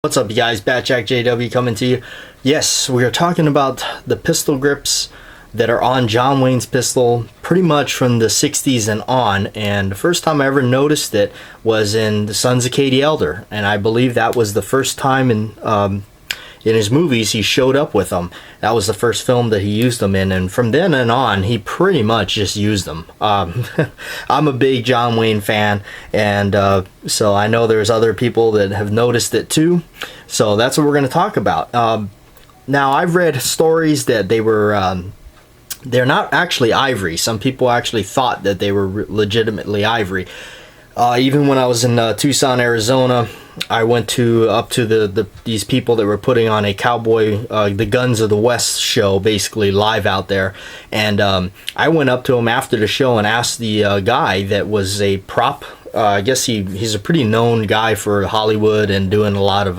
What's up, you guys? Batjack JW coming to you. Yes, we are talking about the pistol grips that are on John Wayne's pistol pretty much from the 60s and on, and the first time I ever noticed it was in The Sons of Katie Elder, and I believe that was the first time in his movies he showed up with them. That was the first film that he used them in, and from then and on he pretty much just used them. I'm a big John Wayne fan, and so I know there's other people that have noticed it too, so that's what we're going to talk about. Now, I've read stories that they were they're not actually ivory. Some people actually thought that they were legitimately ivory. Even when I was in Tucson, Arizona, I went up to these people that were putting on a cowboy, the Guns of the West show, basically live out there, and I went up to him after the show and asked the guy that was a prop. I guess he's a pretty known guy for Hollywood and doing a lot of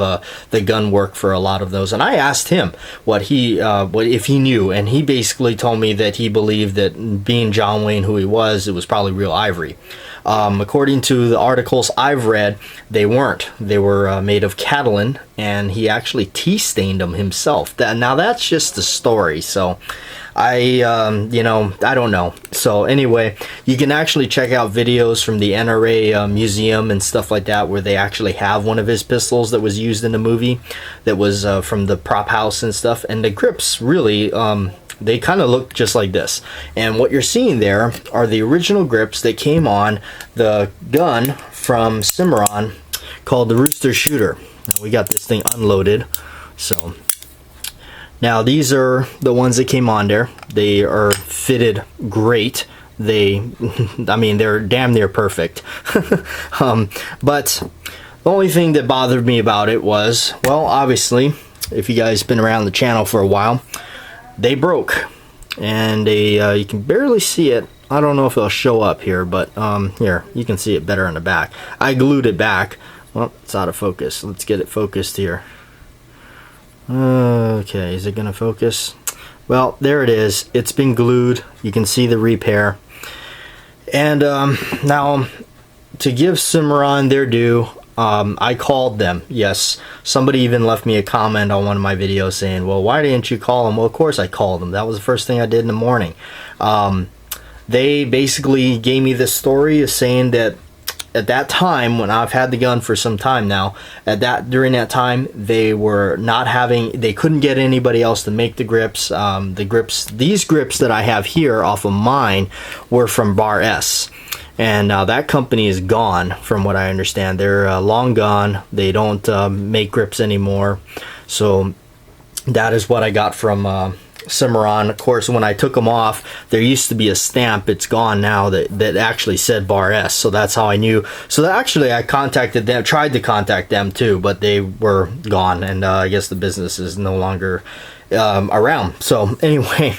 the gun work for a lot of those. And I asked him what if he knew, and he basically told me that he believed that, being John Wayne who he was, it was probably real ivory. According to the articles I've read, they weren't. They were made of Catalan, and he actually tea stained them himself. Now that's just the story, so I don't know. So anyway, you can actually check out videos from the NRA museum and stuff like that, where they actually have one of his pistols that was used in the movie, that was from the prop house and stuff, and the grips really they kind of look just like this. And what you're seeing there are the original grips that came on the gun from Cimarron called the Rooster Shooter. Now, we got this thing unloaded, so now these are the ones that came on there. They are fitted great. I mean, they're damn near perfect. But the only thing that bothered me about it was, well, obviously, if you guys been around the channel for a while, they broke, and you can barely see it. I don't know if it'll show up here, but here, you can see it better on the back. I glued it back. Well, it's out of focus. Let's get it focused here. Okay, is it gonna focus? Well, there it is. It's been glued. You can see the repair. And now, to give Cimarron their due, I called them. Yes, somebody even left me a comment on one of my videos saying, well, why didn't you call them? Well, of course I called them. That was the first thing I did in the morning. They basically gave me this story of saying that at that time, when I've had the gun for some time now, during that time, they couldn't get anybody else to make the grips. These grips that I have here off of mine were from Bar S. And now that company is gone, from what I understand. They're long gone. They don't make grips anymore. So that is what I got from Cimarron. Of course, when I took them off, there used to be a stamp. It's gone now that actually said Bar S. So that's how I knew. So actually, I contacted them, tried to contact them too, but they were gone. And I guess the business is no longer around. So anyway,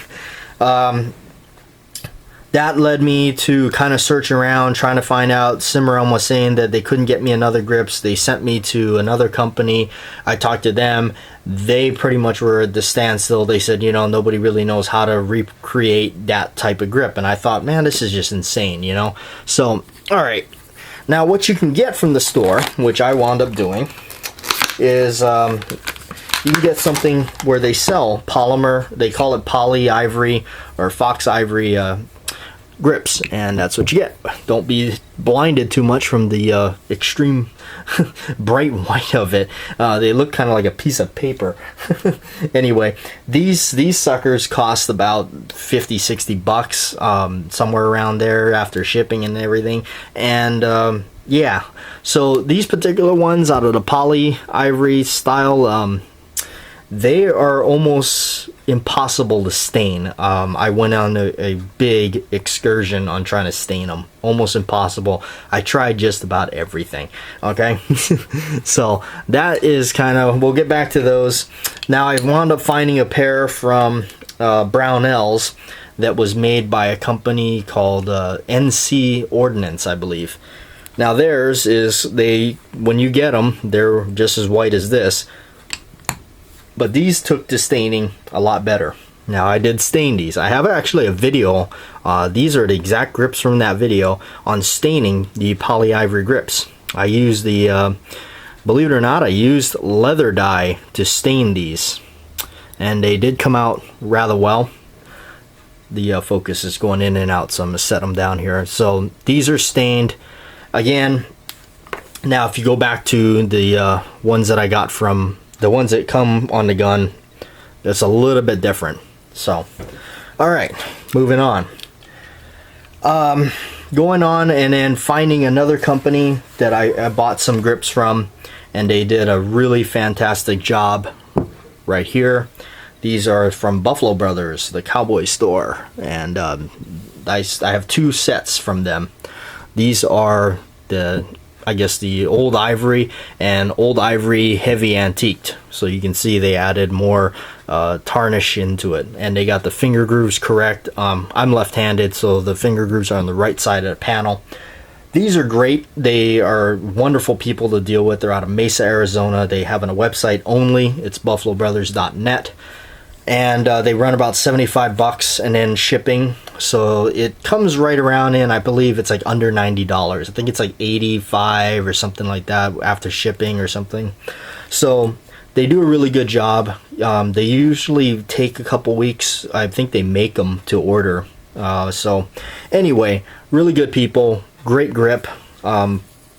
that led me to kind of search around, trying to find out. Cimarron was saying that they couldn't get me another grips. They sent me to another company. I talked to them. They pretty much were at the standstill. They said, nobody really knows how to recreate that type of grip. And I thought, man, this is just insane, So, all right. Now, what you can get from the store, which I wound up doing, is you can get something where they sell polymer. They call it poly ivory or fox ivory grips, and that's what you get. Don't be blinded too much from the extreme bright white of it. They look kind of like a piece of paper. Anyway, these suckers cost about 50-60 bucks, somewhere around there after shipping and everything. And yeah, so these particular ones out of the poly ivory style, they are almost impossible to stain. I went on a big excursion on trying to stain them. Almost impossible. I tried just about everything. Okay, so that is kind of, we'll get back to those. Now, I wound up finding a pair from Brownells that was made by a company called NC Ordnance, I believe. Now, theirs is, when you get them, they're just as white as this. But these took to staining a lot better. Now, I did stain these. I have actually a video. These are the exact grips from that video on staining the poly ivory grips. I used the believe it or not, I used leather dye to stain these, and they did come out rather well. The focus is going in and out, so I'm going to set them down here. So these are stained. Again, now if you go back to the ones that I got from, the ones that come on the gun, it's a little bit different. So, alright, moving on. Going on and then finding another company that I bought some grips from, and they did a really fantastic job right here. These are from Buffalo Brothers, the cowboy store, and I have 2 sets from them. These are the, I guess, the old ivory and old ivory heavy antiqued. So you can see they added more tarnish into it, and they got the finger grooves correct. I'm left-handed, so the finger grooves are on the right side of the panel. These are great. They are wonderful people to deal with. They're out of Mesa, Arizona. They have a website only. It's buffalobrothers.net. And they run about $75 and then shipping, so it comes right around in, I believe it's like under $90. I think it's like $85 or something like that after shipping or something. So they do a really good job. They usually take a couple weeks. I think they make them to order. So anyway, really good people, great grip.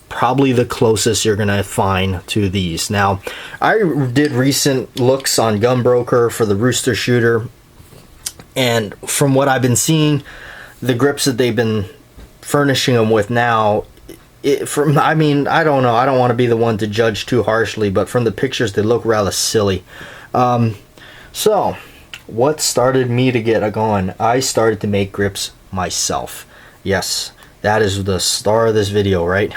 Probably the closest you're gonna find to these. Now, I did recent looks on Gunbroker for the Rooster Shooter, and from what I've been seeing, the grips that they've been furnishing them with now, I mean, I don't know, I don't want to be the one to judge too harshly, but from the pictures they look rather silly. So what started me to get going? I started to make grips myself. Yes, that is the star of this video, right?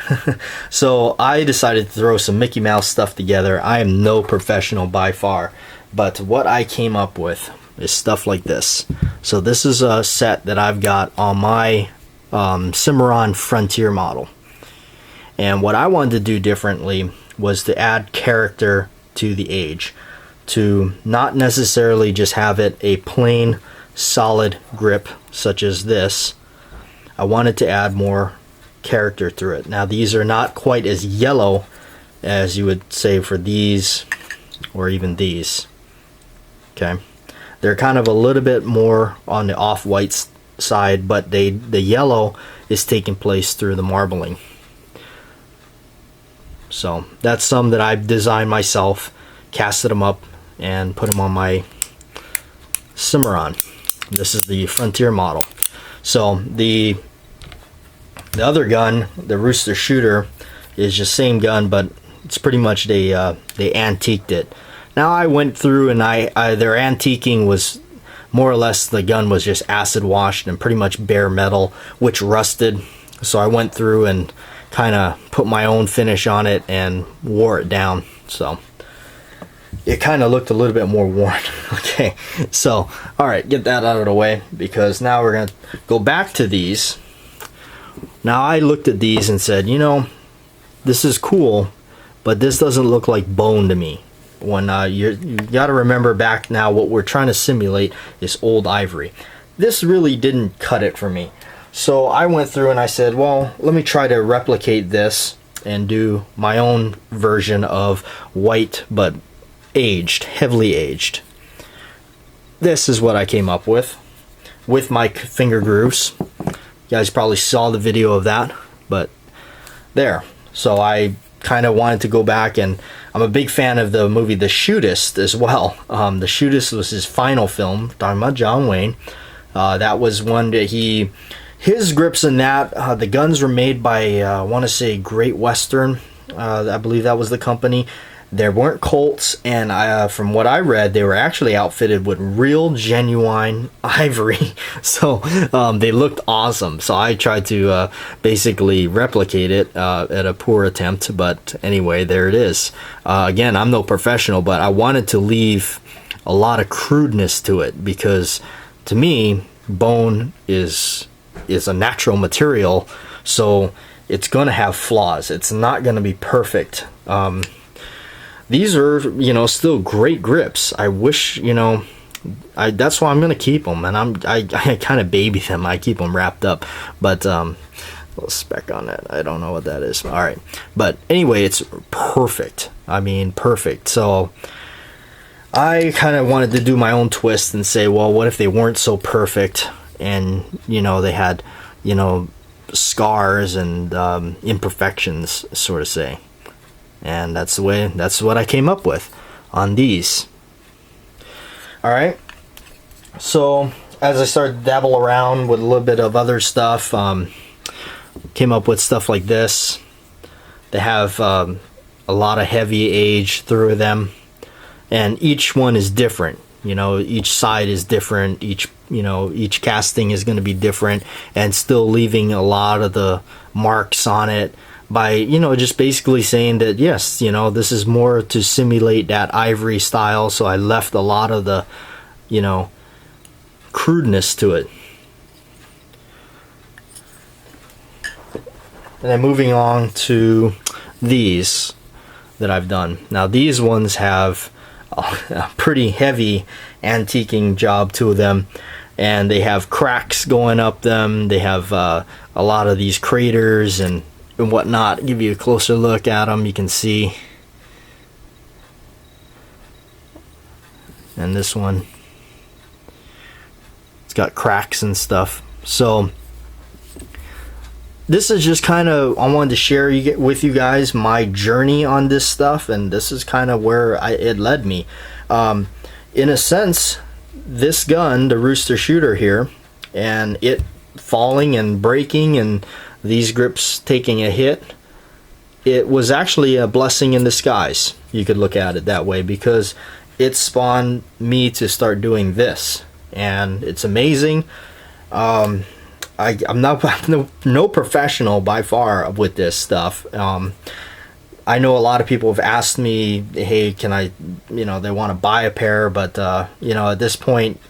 So I decided to throw some Mickey Mouse stuff together. I am no professional by far, but what I came up with is stuff like this. So this is a set that I've got on my Cimarron Frontier model. And what I wanted to do differently was to add character to the Age, to not necessarily just have it a plain solid grip such as this. I wanted to add more character through it. Now these are not quite as yellow as you would say for these or even these. Okay, they're kind of a little bit more on the off-white side, but the yellow is taking place through the marbling. So that's some that I've designed myself, casted them up, and put them on my Cimarron. This is the Frontier model. So the other gun, the Rooster Shooter, is just same gun, but it's pretty much they antiqued it. Now I went through and their antiquing was more or less, the gun was just acid washed and pretty much bare metal, which rusted. So I went through and kind of put my own finish on it and wore it down. So it kind of looked a little bit more worn. Okay, so all right, get that out of the way, because now we're gonna go back to these. Now I looked at these and said, you know, this is cool, but this doesn't look like bone to me. When you got to remember back now, what we're trying to simulate is old ivory. This really didn't cut it for me. So I went through and I said, well, let me try to replicate this and do my own version of white but aged, heavily aged. This is what I came up with my finger grooves. You guys probably saw the video of that, but there. So I kind of wanted to go back, and I'm a big fan of the movie The Shootist as well. The Shootist was his final film, talking about John Wayne. That was one that his grips in that, the guns were made by, I want to say Great Western. I believe that was the company. There weren't Colts, and from what I read, they were actually outfitted with real, genuine ivory. So they looked awesome. So I tried to basically replicate it at a poor attempt. But anyway, there it is. Again, I'm no professional, but I wanted to leave a lot of crudeness to it, because to me, bone is a natural material. So it's going to have flaws. It's not going to be perfect. These are, you know, still great grips. I wish, you know, that's why I'm gonna keep them, and I kind of baby them. I keep them wrapped up, but little speck on it. I don't know what that is. All right, but anyway, it's perfect. I mean, perfect. So I kind of wanted to do my own twist and say, well, what if they weren't so perfect, and you know, they had, you know, scars and imperfections, sort of say. And that's what I came up with on these. All right, so as I started to dabble around with a little bit of other stuff, came up with stuff like this. They have a lot of heavy age through them, and each one is different. You know, each side is different. Each casting is going to be different, and still leaving a lot of the marks on it by, you know, just basically saying that, yes, you know, this is more to simulate that ivory style. So I left a lot of the, you know, crudeness to it. And then moving on to these that I've done. Now these ones have a pretty heavy antiquing job to them, and they have cracks going up them. They have a lot of these craters and whatnot. Give you a closer look at them, you can see. And this one, it's got cracks and stuff. So this is just kind of, I wanted to share with you guys my journey on this stuff, and this is kind of where it led me. In a sense, this gun, the Rooster Shooter here, and it falling and breaking and these grips taking a hit, it was actually a blessing in disguise. You could look at it that way, because it spawned me to start doing this, and it's amazing. I'm no professional by far with this stuff. I know a lot of people have asked me, hey, can I, you know, they want to buy a pair, but you know, at this point,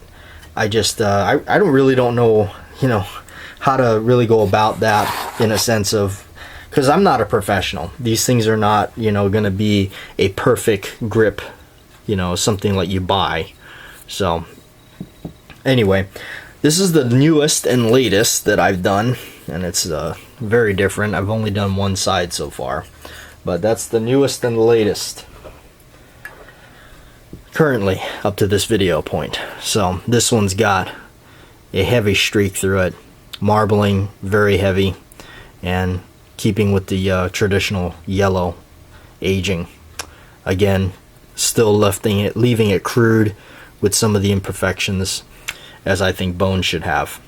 I just I don't know, you know, how to really go about that, in a sense of, because I'm not a professional. These things are not, you know, going to be a perfect grip, you know, something like you buy. So anyway, this is the newest and latest that I've done, and it's very different. I've only done one side so far, but that's the newest and the latest currently up to this video point. So this one's got a heavy streak through it, marbling, very heavy, and keeping with the traditional yellow aging. Again, still leaving it crude with some of the imperfections, as I think bone should have.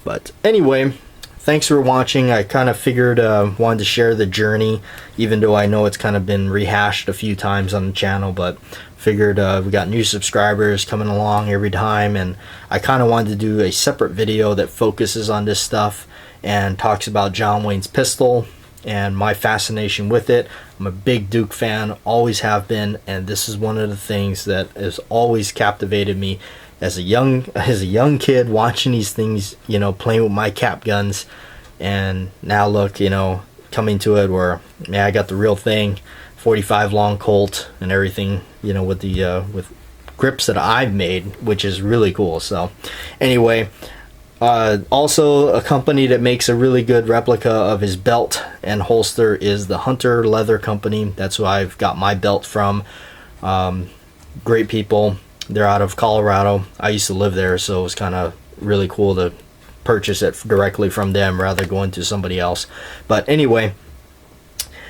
But anyway, thanks for watching. I kind of figured wanted to share the journey, even though I know it's kind of been rehashed a few times on the channel, but figured we got new subscribers coming along every time, and I kind of wanted to do a separate video that focuses on this stuff and talks about John Wayne's pistol and my fascination with it. I'm a big Duke fan, always have been, and this is one of the things that has always captivated me as a young kid, watching these things, you know, playing with my cap guns. And now look, you know, coming to it where, man, I got the real thing, 45 long Colt and everything, you know, with the with grips that I've made, which is really cool. So anyway, also a company that makes a really good replica of his belt and holster is the Hunter Leather Company. That's who I've got my belt from. Great people. They're out of Colorado. I used to live there, so it was kind of really cool to purchase it directly from them rather than going to somebody else. But anyway,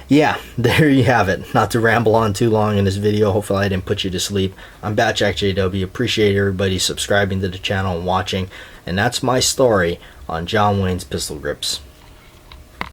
yeah, there you have it. Not to ramble on too long in this video. Hopefully I didn't put you to sleep. I'm Batjack JW. Appreciate everybody subscribing to the channel and watching. And that's my story on John Wayne's pistol grips.